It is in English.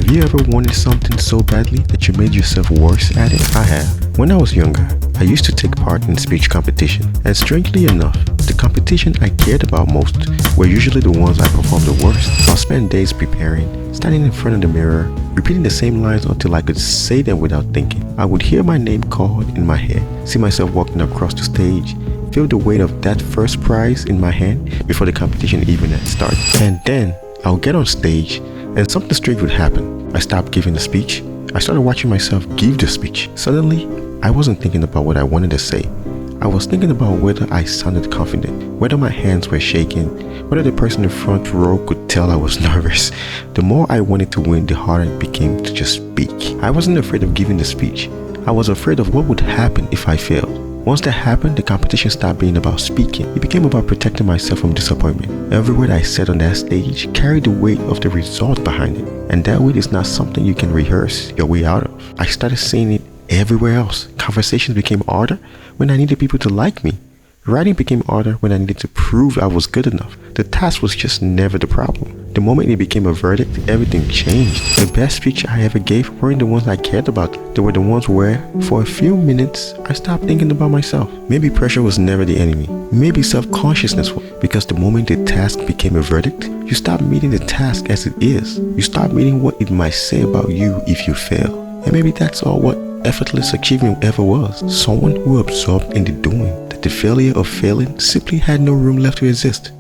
Have you ever wanted something so badly that you made yourself worse at it? I have. When I was younger, I used to take part in speech competition, and strangely enough, the competition I cared about most were usually the ones I performed the worst. I'll spend days preparing, standing in front of the mirror, repeating the same lines until I could say them without thinking. I would hear my name called in my head, see myself walking across the stage, feel the weight of that first prize in my hand before the competition even had started. And then I'll get on stage and something strange would happen. I stopped giving the speech. I started watching myself give the speech. Suddenly, I wasn't thinking about what I wanted to say. I was thinking about whether I sounded confident, whether my hands were shaking, whether the person in the front row could tell I was nervous. The more I wanted to win, the harder it became to just speak. I wasn't afraid of giving the speech. I was afraid of what would happen if I failed. Once that happened, the competition stopped being about speaking. It became about protecting myself from disappointment. Every word I said on that stage carried the weight of the result behind it. And that weight is not something you can rehearse your way out of. I started seeing it everywhere else. Conversations became harder when I needed people to like me. Writing became harder when I needed to prove I was good enough. The task was just never the problem. The moment it became a verdict, everything changed. The best speech I ever gave weren't the ones I cared about. They were the ones where, for a few minutes, I stopped thinking about myself. Maybe pressure was never the enemy. Maybe self-consciousness was. Because the moment the task became a verdict, you stop meeting the task as it is. You stop meeting what it might say about you if you fail. And maybe that's all what effortless achievement ever was. Someone who absorbed in the doing, that the failure of failing simply had no room left to exist.